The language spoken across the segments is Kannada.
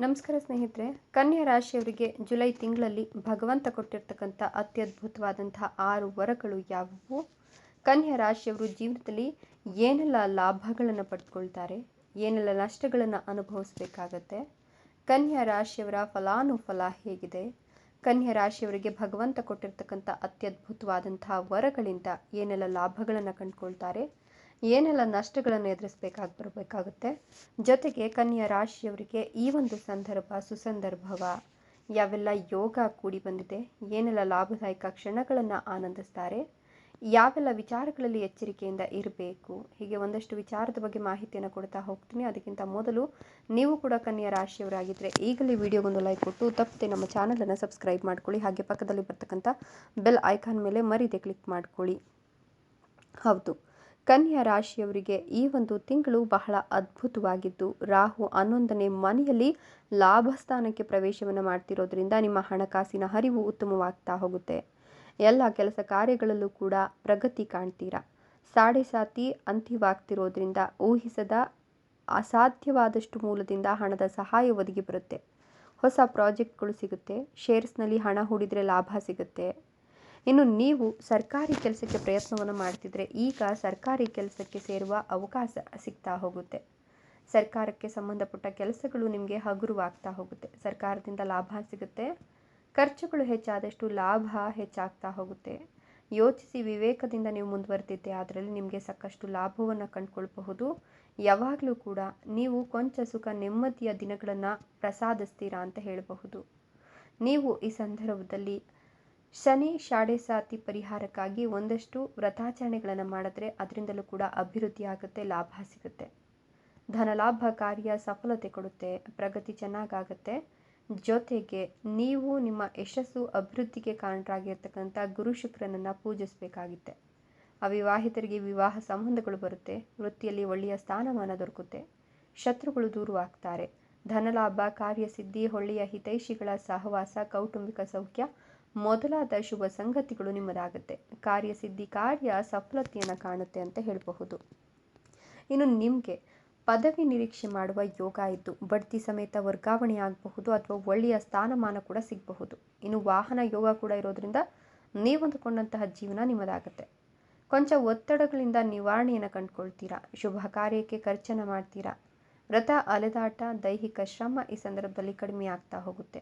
ನಮಸ್ಕಾರ ಸ್ನೇಹಿತರೆ. ಕನ್ಯಾ ರಾಶಿಯವರಿಗೆ ಜುಲೈ ತಿಂಗಳಲ್ಲಿ ಭಗವಂತ ಕೊಟ್ಟಿರ್ತಕ್ಕಂಥ ಅತ್ಯದ್ಭುತವಾದಂತಹ 6 ವರಗಳು ಯಾವುವು? ಕನ್ಯಾ ರಾಶಿಯವರು ಜೀವನದಲ್ಲಿ ಏನೆಲ್ಲ ಲಾಭಗಳನ್ನು ಪಡ್ಕೊಳ್ತಾರೆ, ಏನೆಲ್ಲ ನಷ್ಟಗಳನ್ನು ಅನುಭವಿಸಬೇಕಾಗತ್ತೆ, ಕನ್ಯಾ ರಾಶಿಯವರ ಫಲಾನುಫಲ ಹೇಗಿದೆ, ಕನ್ಯಾ ರಾಶಿಯವರಿಗೆ ಭಗವಂತ ಕೊಟ್ಟಿರ್ತಕ್ಕಂಥ ಅತ್ಯದ್ಭುತವಾದಂತಹ ವರಗಳಿಂದ ಏನೆಲ್ಲ ಲಾಭಗಳನ್ನು ಕಂಡುಕೊಳ್ತಾರೆ, ಏನೆಲ್ಲ ನಷ್ಟಗಳನ್ನು ಬರಬೇಕಾಗುತ್ತೆ, ಜೊತೆಗೆ ಕನ್ಯಾ ರಾಶಿಯವರಿಗೆ ಈ ಒಂದು ಸಂದರ್ಭ ಸುಸಂದರ್ಭವ, ಯಾವೆಲ್ಲ ಯೋಗ ಕೂಡಿ ಬಂದಿದೆ, ಏನೆಲ್ಲ ಲಾಭದಾಯಕ ಕ್ಷಣಗಳನ್ನು ಆನಂದಿಸ್ತಾರೆ, ಯಾವೆಲ್ಲ ವಿಚಾರಗಳಲ್ಲಿ ಎಚ್ಚರಿಕೆಯಿಂದ ಇರಬೇಕು, ಹೀಗೆ ಒಂದಷ್ಟು ವಿಚಾರದ ಬಗ್ಗೆ ಮಾಹಿತಿಯನ್ನು ಕೊಡ್ತಾ ಹೋಗ್ತೀನಿ. ಅದಕ್ಕಿಂತ ಮೊದಲು ನೀವು ಕೂಡ ಕನ್ಯಾ ರಾಶಿಯವರಾಗಿದ್ದರೆ ಈಗಲೇ ವಿಡಿಯೋಗೊಂದು ಲೈಕ್ ಕೊಟ್ಟು ತಪ್ಪದೆ ನಮ್ಮ ಚಾನಲನ್ನು ಸಬ್ಸ್ಕ್ರೈಬ್ ಮಾಡ್ಕೊಳ್ಳಿ. ಹಾಗೆ ಪಕ್ಕದಲ್ಲಿ ಬರ್ತಕ್ಕಂಥ ಬೆಲ್ ಐಕಾನ್ ಮೇಲೆ ಮರೀದೆ ಕ್ಲಿಕ್ ಮಾಡ್ಕೊಳ್ಳಿ. ಹೌದು, ಕನ್ಯಾ ರಾಶಿಯವರಿಗೆ ಈ ಒಂದು ತಿಂಗಳು ಬಹಳ ಅದ್ಭುತವಾಗಿದ್ದು, ರಾಹು 11ನೇ ಮನೆಯಲ್ಲಿ ಲಾಭಸ್ಥಾನಕ್ಕೆ ಪ್ರವೇಶವನ್ನು ಮಾಡ್ತಿರೋದ್ರಿಂದ ನಿಮ್ಮ ಹಣಕಾಸಿನ ಹರಿವು ಉತ್ತಮವಾಗ್ತಾ ಹೋಗುತ್ತೆ. ಎಲ್ಲ ಕೆಲಸ ಕಾರ್ಯಗಳಲ್ಲೂ ಕೂಡ ಪ್ರಗತಿ ಕಾಣ್ತೀರಾ. ಸಾಡೆ ಸಾತಿ ಅಂತ್ಯವಾಗ್ತಿರೋದ್ರಿಂದ ಊಹಿಸದ ಅಸಾಧ್ಯವಾದಷ್ಟು ಮೂಲದಿಂದ ಹಣದ ಸಹಾಯ ಒದಗಿ ಬರುತ್ತೆ. ಹೊಸ ಪ್ರಾಜೆಕ್ಟ್ಗಳು ಸಿಗುತ್ತೆ. ಶೇರ್ಸ್ನಲ್ಲಿ ಹಣ ಹೂಡಿದರೆ ಲಾಭ ಸಿಗುತ್ತೆ. ಇನ್ನು ನೀವು ಸರ್ಕಾರಿ ಕೆಲಸಕ್ಕೆ ಪ್ರಯತ್ನವನ್ನು ಮಾಡ್ತಿದ್ರೆ ಈಗ ಸರ್ಕಾರಿ ಕೆಲಸಕ್ಕೆ ಸೇರುವ ಅವಕಾಶ ಸಿಗ್ತಾ ಹೋಗುತ್ತೆ. ಸರ್ಕಾರಕ್ಕೆ ಸಂಬಂಧಪಟ್ಟ ಕೆಲಸಗಳು ನಿಮಗೆ ಹಗುರವಾಗ್ತಾ ಹೋಗುತ್ತೆ. ಸರ್ಕಾರದಿಂದ ಲಾಭ ಸಿಗುತ್ತೆ. ಖರ್ಚುಗಳು ಹೆಚ್ಚಾದಷ್ಟು ಲಾಭ ಹೆಚ್ಚಾಗ್ತಾ ಹೋಗುತ್ತೆ. ಯೋಚಿಸಿ ವಿವೇಕದಿಂದ ನೀವು ಮುಂದುವರೆದಿದ್ದೆ ಅದರಲ್ಲಿ ನಿಮಗೆ ಸಾಕಷ್ಟು ಲಾಭವನ್ನು ಕಂಡುಕೊಳ್ಬಹುದು. ಯಾವಾಗಲೂ ಕೂಡ ನೀವು ಕೊಂಚ ಸುಖ ನೆಮ್ಮದಿಯ ದಿನಗಳನ್ನು ಪ್ರಸಾದಿಸ್ತೀರಾ ಅಂತ ಹೇಳಬಹುದು. ನೀವು ಈ ಸಂದರ್ಭದಲ್ಲಿ ಶನಿ ಶಾಡೆ ಸಾತಿ ಪರಿಹಾರಕ್ಕಾಗಿ ಒಂದಷ್ಟು ವ್ರತಾಚರಣೆಗಳನ್ನು ಮಾಡಿದ್ರೆ ಅದರಿಂದಲೂ ಕೂಡ ಅಭಿವೃದ್ಧಿ ಆಗುತ್ತೆ, ಲಾಭ ಸಿಗುತ್ತೆ. ಧನಲಾಭ ಕಾರ್ಯ ಸಫಲತೆ ಕೊಡುತ್ತೆ, ಪ್ರಗತಿ ಚೆನ್ನಾಗಾಗುತ್ತೆ. ಜೊತೆಗೆ ನೀವು ನಿಮ್ಮ ಯಶಸ್ಸು ಅಭಿವೃದ್ಧಿಗೆ ಕಾರಣರಾಗಿರ್ತಕ್ಕಂಥ ಗುರು ಶುಕ್ರನನ್ನು ಪೂಜಿಸಬೇಕಾಗುತ್ತೆ. ಅವಿವಾಹಿತರಿಗೆ ವಿವಾಹ ಸಂಬಂಧಗಳು ಬರುತ್ತೆ. ವೃತ್ತಿಯಲ್ಲಿ ಒಳ್ಳೆಯ ಸ್ಥಾನಮಾನ ದೊರಕುತ್ತೆ. ಶತ್ರುಗಳು ದೂರವಾಗ್ತಾರೆ. ಧನಲಾಭ, ಕಾರ್ಯಸಿದ್ಧಿ, ಒಳ್ಳೆಯ ಹಿತೈಷಿಗಳ ಸಹವಾಸ, ಕೌಟುಂಬಿಕ ಸೌಖ್ಯ ಮೊದಲಾದ ಶುಭ ಸಂಗತಿಗಳು ನಿಮ್ಮದಾಗುತ್ತೆ. ಕಾರ್ಯಸಿದ್ಧಿ ಕಾರ್ಯ ಸಫಲತೆಯನ್ನು ಕಾಣುತ್ತೆ ಅಂತ ಹೇಳಬಹುದು. ಇನ್ನು ನಿಮಗೆ ಪದವಿ ನಿರೀಕ್ಷೆ ಮಾಡುವ ಯೋಗ ಇದ್ದು ಬಡ್ತಿ ಸಮೇತ ವರ್ಗಾವಣೆ ಆಗಬಹುದು ಅಥವಾ ಒಳ್ಳೆಯ ಸ್ಥಾನಮಾನ ಕೂಡ ಸಿಗಬಹುದು. ಇನ್ನು ವಾಹನ ಯೋಗ ಕೂಡ ಇರೋದ್ರಿಂದ ನೀವಂದುಕೊಂಡಂತಹ ಜೀವನ ನಿಮ್ಮದಾಗುತ್ತೆ. ಕೊಂಚ ಒತ್ತಡಗಳಿಂದ ನಿವಾರಣೆಯನ್ನು ಕಂಡುಕೊಳ್ತೀರಾ. ಶುಭ ಕಾರ್ಯಕ್ಕೆ ಖರ್ಚನ್ನು ಮಾಡ್ತೀರಾ. ವ್ರತ, ಅಲೆದಾಟ, ದೈಹಿಕ ಶ್ರಮ ಈ ಸಂದರ್ಭದಲ್ಲಿ ಕಡಿಮೆ ಆಗ್ತಾ ಹೋಗುತ್ತೆ.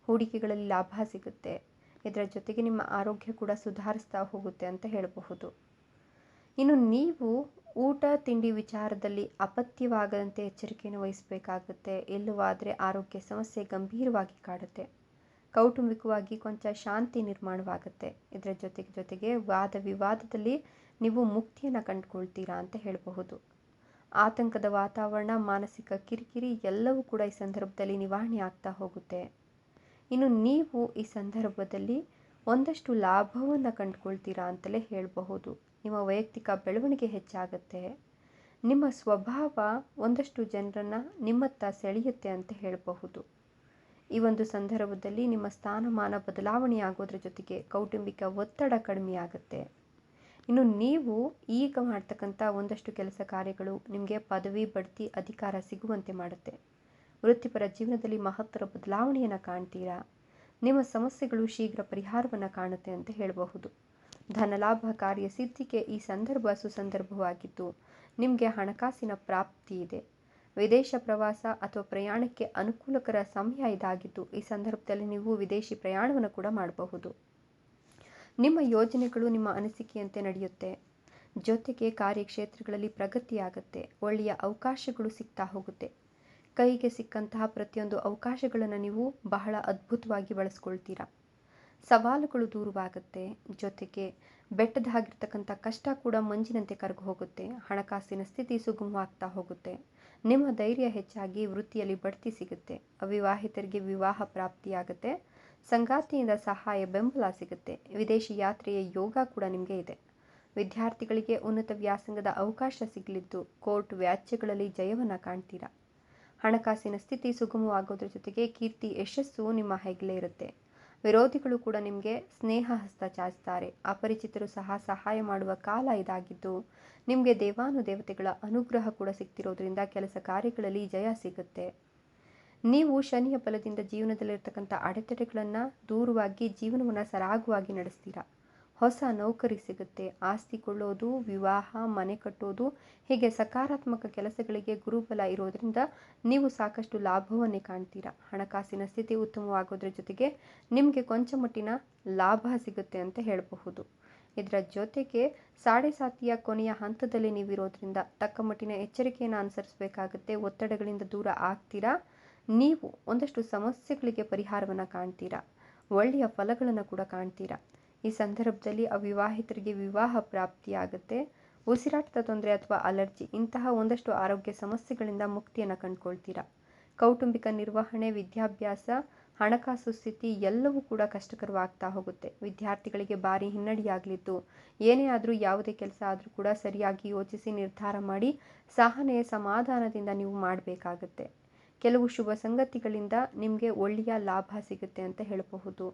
ಹೂಡಿಕೆಗಳಲ್ಲಿ ಲಾಭ ಸಿಗುತ್ತೆ. ಇದರ ಜೊತೆಗೆ ನಿಮ್ಮ ಆರೋಗ್ಯ ಕೂಡ ಸುಧಾರಿಸ್ತಾ ಹೋಗುತ್ತೆ ಅಂತ ಹೇಳಬಹುದು. ಇನ್ನು ನೀವು ಊಟ ತಿಂಡಿ ವಿಚಾರದಲ್ಲಿ ಅಪಥ್ಯವಾಗದಂತೆ ಎಚ್ಚರಿಕೆಯನ್ನು ವಹಿಸಬೇಕಾಗುತ್ತೆ. ಇಲ್ಲವಾದರೆ ಆರೋಗ್ಯ ಸಮಸ್ಯೆ ಗಂಭೀರವಾಗಿ ಕಾಡುತ್ತೆ. ಕೌಟುಂಬಿಕವಾಗಿ ಕೊಂಚ ಶಾಂತಿ ನಿರ್ಮಾಣವಾಗುತ್ತೆ. ಇದರ ಜೊತೆಗೆ ವಾದ ವಿವಾದದಲ್ಲಿ ನೀವು ಮುಕ್ತಿಯನ್ನು ಕಂಡುಕೊಳ್ತೀರಾ ಅಂತ ಹೇಳಬಹುದು. ಆತಂಕದ ವಾತಾವರಣ, ಮಾನಸಿಕ ಕಿರಿಕಿರಿ ಎಲ್ಲವೂ ಕೂಡ ಈ ಸಂದರ್ಭದಲ್ಲಿ ನಿವಾರಣೆ ಆಗ್ತಾ ಹೋಗುತ್ತೆ. ಇನ್ನು ನೀವು ಈ ಸಂದರ್ಭದಲ್ಲಿ ಒಂದಷ್ಟು ಲಾಭವನ್ನು ಕಂಡುಕೊಳ್ತೀರಾ ಅಂತಲೇ ಹೇಳಬಹುದು. ನಿಮ್ಮ ವೈಯಕ್ತಿಕ ಬೆಳವಣಿಗೆ ಹೆಚ್ಚಾಗುತ್ತೆ. ನಿಮ್ಮ ಸ್ವಭಾವ ಒಂದಷ್ಟು ಜನರನ್ನು ನಿಮ್ಮತ್ತ ಸೆಳೆಯುತ್ತೆ ಅಂತ ಹೇಳಬಹುದು. ಈ ಒಂದು ಸಂದರ್ಭದಲ್ಲಿ ನಿಮ್ಮ ಸ್ಥಾನಮಾನ ಬದಲಾವಣೆ ಆಗೋದ್ರ ಜೊತೆಗೆ ಕೌಟುಂಬಿಕ ಒತ್ತಡ ಕಡಿಮೆ ಆಗುತ್ತೆ. ಇನ್ನು ನೀವು ಈಗ ಮಾಡ್ತಕ್ಕಂಥ ಒಂದಷ್ಟು ಕೆಲಸ ಕಾರ್ಯಗಳು ನಿಮಗೆ ಪದವಿ, ಬಡ್ತಿ, ಅಧಿಕಾರ ಸಿಗುವಂತೆ ಮಾಡುತ್ತೆ. ವೃತ್ತಿಪರ ಜೀವನದಲ್ಲಿ ಮಹತ್ತರ ಬದಲಾವಣೆಯನ್ನು ಕಾಣ್ತೀರಾ. ನಿಮ್ಮ ಸಮಸ್ಯೆಗಳು ಶೀಘ್ರ ಪರಿಹಾರವನ್ನು ಕಾಣುತ್ತೆ ಅಂತ ಹೇಳಬಹುದು. ಧನಲಾಭ, ಕಾರ್ಯ ಸಿದ್ಧಿಗೆ ಈ ಸಂದರ್ಭ ಸುಸಂದರ್ಭವಾಗಿದ್ದು ನಿಮಗೆ ಹಣಕಾಸಿನ ಪ್ರಾಪ್ತಿ ಇದೆ. ವಿದೇಶ ಪ್ರವಾಸ ಅಥವಾ ಪ್ರಯಾಣಕ್ಕೆ ಅನುಕೂಲಕರ ಸಮಯ ಇದಾಗಿದ್ದು ಈ ಸಂದರ್ಭದಲ್ಲಿ ನೀವು ವಿದೇಶಿ ಪ್ರಯಾಣವನ್ನು ಕೂಡ ಮಾಡಬಹುದು. ನಿಮ್ಮ ಯೋಜನೆಗಳು ನಿಮ್ಮ ಅನಿಸಿಕೆಯಂತೆ ನಡೆಯುತ್ತೆ. ಜೊತೆಗೆ ಕಾರ್ಯಕ್ಷೇತ್ರಗಳಲ್ಲಿ ಪ್ರಗತಿಯಾಗುತ್ತೆ. ಒಳ್ಳೆಯ ಅವಕಾಶಗಳು ಸಿಗ್ತಾ ಹೋಗುತ್ತೆ. ಕೈಗೆ ಸಿಕ್ಕಂತಹ ಪ್ರತಿಯೊಂದು ಅವಕಾಶಗಳನ್ನು ನೀವು ಬಹಳ ಅದ್ಭುತವಾಗಿ ಬಳಸ್ಕೊಳ್ತೀರಾ. ಸವಾಲುಗಳು ದೂರವಾಗುತ್ತೆ. ಜೊತೆಗೆ ಬೆಟ್ಟದಾಗಿರ್ತಕ್ಕಂಥ ಕಷ್ಟ ಕೂಡ ಮಂಜಿನಂತೆ ಕರಗಿ ಹೋಗುತ್ತೆ. ಹಣಕಾಸಿನ ಸ್ಥಿತಿ ಸುಗಮವಾಗ್ತಾ ಹೋಗುತ್ತೆ. ನಿಮ್ಮ ಧೈರ್ಯ ಹೆಚ್ಚಾಗಿ ವೃತ್ತಿಯಲ್ಲಿ ಬಡ್ತಿ ಸಿಗುತ್ತೆ. ಅವಿವಾಹಿತರಿಗೆ ವಿವಾಹ ಪ್ರಾಪ್ತಿಯಾಗುತ್ತೆ. ಸಂಗಾತಿಯಿಂದ ಸಹಾಯ ಬೆಂಬಲ ಸಿಗುತ್ತೆ. ವಿದೇಶಿ ಯಾತ್ರೆಯ ಯೋಗ ಕೂಡ ನಿಮಗೆ ಇದೆ. ವಿದ್ಯಾರ್ಥಿಗಳಿಗೆ ಉನ್ನತ ವ್ಯಾಸಂಗದ ಅವಕಾಶ ಸಿಗಲಿದ್ದು ಕೋರ್ಟ್ ವ್ಯಾಜ್ಯಗಳಲ್ಲಿ ಜಯವನ್ನು ಕಾಣ್ತೀರಾ. ಹಣಕಾಸಿನ ಸ್ಥಿತಿ ಸುಗಮವಾಗೋದ್ರ ಜೊತೆಗೆ ಕೀರ್ತಿ, ಯಶಸ್ಸು ನಿಮ್ಮ ಹೆಗಲೇ ಇರುತ್ತೆ. ವಿರೋಧಿಗಳು ಕೂಡ ನಿಮಗೆ ಸ್ನೇಹ ಹಸ್ತ ಚಾಚ್ತಾರೆ. ಅಪರಿಚಿತರು ಸಹ ಸಹಾಯ ಮಾಡುವ ಕಾಲ ಇದಾಗಿದ್ದು ನಿಮಗೆ ದೇವಾನುದೇವತೆಗಳ ಅನುಗ್ರಹ ಕೂಡ ಸಿಗ್ತಿರೋದ್ರಿಂದ ಕೆಲಸ ಕಾರ್ಯಗಳಲ್ಲಿ ಜಯ ಸಿಗುತ್ತೆ. ನೀವು ಶನಿಯ ಬಲದಿಂದ ಜೀವನದಲ್ಲಿರ್ತಕ್ಕಂಥ ಅಡೆತಡೆಗಳನ್ನು ದೂರವಾಗಿ ಜೀವನವನ್ನು ಸರಾಗವಾಗಿ ನಡೆಸ್ತೀರಾ. ಹೊಸ ನೌಕರಿ ಸಿಗುತ್ತೆ, ಆಸ್ತಿ ಕೊಳ್ಳೋದು, ವಿವಾಹ, ಮನೆ ಕಟ್ಟೋದು, ಹೀಗೆ ಸಕಾರಾತ್ಮಕ ಕೆಲಸಗಳಿಗೆ ಗುರುಬಲ ಇರೋದರಿಂದ ನೀವು ಸಾಕಷ್ಟು ಲಾಭವನ್ನೇ ಕಾಣ್ತೀರಾ. ಹಣಕಾಸಿನ ಸ್ಥಿತಿ ಉತ್ತಮವಾಗೋದ್ರ ಜೊತೆಗೆ ನಿಮಗೆ ಕೊಂಚ ಮಟ್ಟಿನ ಲಾಭ ಸಿಗುತ್ತೆ ಅಂತ ಹೇಳಬಹುದು. ಇದರ ಜೊತೆಗೆ ಸಾಡೆ ಸಾತಿಯ ಕೊನೆಯ ಹಂತದಲ್ಲಿ ನೀವಿರೋದ್ರಿಂದ ತಕ್ಕ ಮಟ್ಟಿನ ಎಚ್ಚರಿಕೆಯನ್ನು ಅನುಸರಿಸಬೇಕಾಗುತ್ತೆ. ಒತ್ತಡಗಳಿಂದ ದೂರ ಆಗ್ತೀರಾ. ನೀವು ಒಂದಷ್ಟು ಸಮಸ್ಯೆಗಳಿಗೆ ಪರಿಹಾರವನ್ನು ಕಾಣ್ತೀರಾ. ಒಳ್ಳೆಯ ಫಲಗಳನ್ನು ಕೂಡ ಕಾಣ್ತೀರಾ. ಈ ಸಂದರ್ಭದಲ್ಲಿ ಅವಿವಾಹಿತರಿಗೆ ವಿವಾಹ ಪ್ರಾಪ್ತಿಯಾಗುತ್ತೆ. ಉಸಿರಾಟದ ತೊಂದರೆ ಅಥವಾ ಅಲರ್ಜಿ ಇಂತಹ ಒಂದಷ್ಟು ಆರೋಗ್ಯ ಸಮಸ್ಯೆಗಳಿಂದ ಮುಕ್ತಿಯನ್ನು ಕಂಡುಕೊಳ್ತೀರಾ. ಕೌಟುಂಬಿಕ ನಿರ್ವಹಣೆ, ವಿದ್ಯಾಭ್ಯಾಸ, ಹಣಕಾಸು ಸ್ಥಿತಿ ಎಲ್ಲವೂ ಕೂಡ ಕಷ್ಟಕರವಾಗ್ತಾ ಹೋಗುತ್ತೆ. ವಿದ್ಯಾರ್ಥಿಗಳಿಗೆ ಭಾರಿ ಹಿನ್ನಡೆಯಾಗಲಿದ್ದು, ಏನೇ ಆದರೂ ಯಾವುದೇ ಕೆಲಸ ಆದರೂ ಕೂಡ ಸರಿಯಾಗಿ ಯೋಚಿಸಿ ನಿರ್ಧಾರ ಮಾಡಿ ಸಹನೆ ಸಮಾಧಾನದಿಂದ ನೀವು ಮಾಡಬೇಕಾಗತ್ತೆ. ಕೆಲವು ಶುಭ ಸಂಗತಿಗಳಿಂದ ನಿಮಗೆ ಒಳ್ಳೆಯ ಲಾಭ ಸಿಗುತ್ತೆ ಅಂತ ಹೇಳಬಹುದು.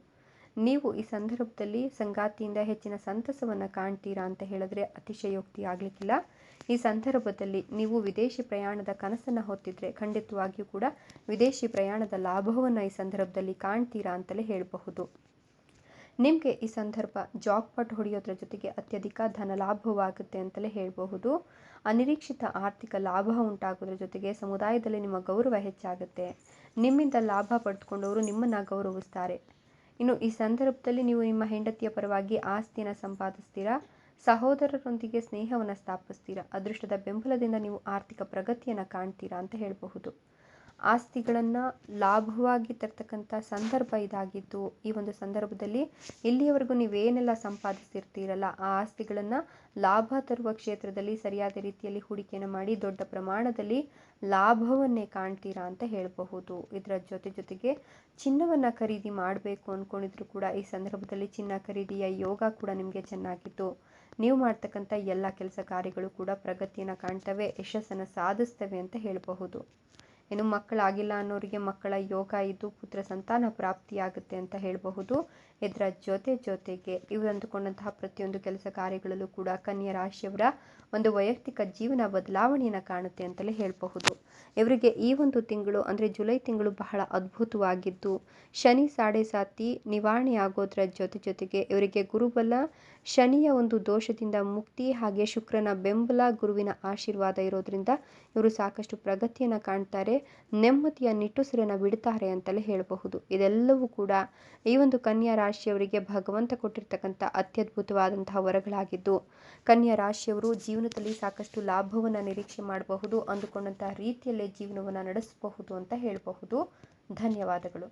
ನೀವು ಈ ಸಂದರ್ಭದಲ್ಲಿ ಸಂಗಾತಿಯಿಂದ ಹೆಚ್ಚಿನ ಸಂತಸವನ್ನು ಕಾಣ್ತೀರಾ ಅಂತ ಹೇಳಿದ್ರೆ ಅತಿಶಯೋಕ್ತಿ ಆಗಲಿಕ್ಕಿಲ್ಲ. ಈ ಸಂದರ್ಭದಲ್ಲಿ ನೀವು ವಿದೇಶಿ ಪ್ರಯಾಣದ ಕನಸನ್ನು ಹೊತ್ತಿದ್ರೆ ಖಂಡಿತವಾಗಿಯೂ ಕೂಡ ವಿದೇಶಿ ಪ್ರಯಾಣದ ಲಾಭವನ್ನು ಈ ಸಂದರ್ಭದಲ್ಲಿ ಕಾಣ್ತೀರಾ ಅಂತಲೇ ಹೇಳಬಹುದು. ನಿಮಗೆ ಈ ಸಂದರ್ಭ ಜಾಕ್ಪಾಟ್ ಹೊಡೆಯೋದ್ರ ಜೊತೆಗೆ ಅತ್ಯಧಿಕ ಧನ ಲಾಭವಾಗುತ್ತೆ ಅಂತಲೇ ಹೇಳಬಹುದು. ಅನಿರೀಕ್ಷಿತ ಆರ್ಥಿಕ ಲಾಭ ಉಂಟಾಗೋದ್ರ ಜೊತೆಗೆ ಸಮುದಾಯದಲ್ಲಿ ನಿಮ್ಮ ಗೌರವ ಹೆಚ್ಚಾಗುತ್ತೆ. ನಿಮ್ಮಿಂದ ಲಾಭ ಪಡೆದುಕೊಂಡವರು ನಿಮ್ಮನ್ನು ಗೌರವಿಸ್ತಾರೆ. ಇನ್ನು ಈ ಸಂದರ್ಭದಲ್ಲಿ ನೀವು ನಿಮ್ಮ ಹೆಂಡತಿಯ ಪರವಾಗಿ ಆಸ್ತಿಯನ್ನು ಸಂಪಾದಿಸ್ತೀರಾ. ಸಹೋದರರೊಂದಿಗೆ ಸ್ನೇಹವನ್ನು ಸ್ಥಾಪಿಸ್ತೀರಾ. ಅದೃಷ್ಟದ ಬೆಂಬಲದಿಂದ ನೀವು ಆರ್ಥಿಕ ಪ್ರಗತಿಯನ್ನು ಕಾಣ್ತೀರಾ ಅಂತ ಹೇಳಬಹುದು. ಆಸ್ತಿಗಳನ್ನು ಲಾಭವಾಗಿ ತರ್ತಕ್ಕಂಥ ಸಂದರ್ಭ ಇದಾಗಿದ್ದು, ಈ ಒಂದು ಸಂದರ್ಭದಲ್ಲಿ ಇಲ್ಲಿಯವರೆಗೂ ನೀವೇನೆಲ್ಲ ಸಂಪಾದಿಸಿರ್ತೀರಲ್ಲ ಆ ಆಸ್ತಿಗಳನ್ನು ಲಾಭ ತರುವ ಕ್ಷೇತ್ರದಲ್ಲಿ ಸರಿಯಾದ ರೀತಿಯಲ್ಲಿ ಹೂಡಿಕೆಯನ್ನು ಮಾಡಿ ದೊಡ್ಡ ಪ್ರಮಾಣದಲ್ಲಿ ಲಾಭವನ್ನೇ ಕಾಣ್ತೀರಾ ಅಂತ ಹೇಳಬಹುದು. ಇದರ ಜೊತೆಗೆ ಚಿನ್ನವನ್ನು ಖರೀದಿ ಮಾಡಬೇಕು ಅಂದ್ಕೊಂಡಿದ್ರು ಕೂಡ ಈ ಸಂದರ್ಭದಲ್ಲಿ ಚಿನ್ನ ಖರೀದಿಯ ಯೋಗ ಕೂಡ ನಿಮಗೆ ಚೆನ್ನಾಗಿದ್ದು, ನೀವು ಮಾಡ್ತಕ್ಕಂಥ ಎಲ್ಲ ಕೆಲಸ ಕಾರ್ಯಗಳು ಕೂಡ ಪ್ರಗತಿಯನ್ನು ಕಾಣ್ತವೆ, ಯಶಸ್ಸನ್ನು ಸಾಧಿಸ್ತವೆ ಅಂತ ಹೇಳಬಹುದು. ಇನ್ನು ಮಕ್ಕಳಾಗಿಲ್ಲ ಅನ್ನೋರಿಗೆ ಮಕ್ಕಳ ಯೋಗ ಇದ್ದು ಪುತ್ರ ಸಂತಾನ ಪ್ರಾಪ್ತಿಯಾಗುತ್ತೆ ಅಂತ ಹೇಳಬಹುದು. ಇದರ ಜೊತೆಗೆ ಇವರು ಅಂದುಕೊಂಡಂತಹ ಪ್ರತಿಯೊಂದು ಕೆಲಸ ಕಾರ್ಯಗಳಲ್ಲೂ ಕೂಡ ಕನ್ಯಾ ರಾಶಿಯವರ ಒಂದು ವೈಯಕ್ತಿಕ ಜೀವನ ಬದಲಾವಣೆಯನ್ನು ಕಾಣುತ್ತೆ ಅಂತಲೇ ಹೇಳಬಹುದು. ಇವರಿಗೆ ಈ ಒಂದು ತಿಂಗಳು ಅಂದರೆ ಜುಲೈ ತಿಂಗಳು ಬಹಳ ಅದ್ಭುತವಾಗಿದ್ದು, ಶನಿ ಸಾಡೆ ಸಾತಿ ನಿವಾರಣೆ ಆಗೋದ್ರ ಜೊತೆಗೆ ಇವರಿಗೆ ಗುರುಬಲ, ಶನಿಯ ಒಂದು ದೋಷದಿಂದ ಮುಕ್ತಿ, ಹಾಗೆ ಶುಕ್ರನ ಬೆಂಬಲ, ಗುರುವಿನ ಆಶೀರ್ವಾದ ಇರೋದ್ರಿಂದ ಇವರು ಸಾಕಷ್ಟು ಪ್ರಗತಿಯನ್ನು ಕಾಣ್ತಾರೆ. ನೆಮ್ಮದಿಯ ನಿಟ್ಟುಸಿರನ್ನು ಬಿಡ್ತಾರೆ ಅಂತಲೇ ಹೇಳಬಹುದು. ಇದೆಲ್ಲವೂ ಕೂಡ ಈ ಒಂದು ಕನ್ಯಾ ರಾಶಿಯವರಿಗೆ ಭಗವಂತ ಕೊಟ್ಟಿರ್ತಕ್ಕಂಥ ಅತ್ಯದ್ಭುತವಾದಂತಹ ವರಗಳಾಗಿದ್ದು, ಕನ್ಯಾ ರಾಶಿಯವರು ಜೀವನದಲ್ಲಿ ಸಾಕಷ್ಟು ಲಾಭವನ್ನು ನಿರೀಕ್ಷೆ ಮಾಡಬಹುದು. ಅಂದುಕೊಂಡಂತಹ ರೀತಿಯಲ್ಲೇ ಜೀವನವನ್ನು ನಡೆಸಬಹುದು ಅಂತ ಹೇಳಬಹುದು. ಧನ್ಯವಾದಗಳು.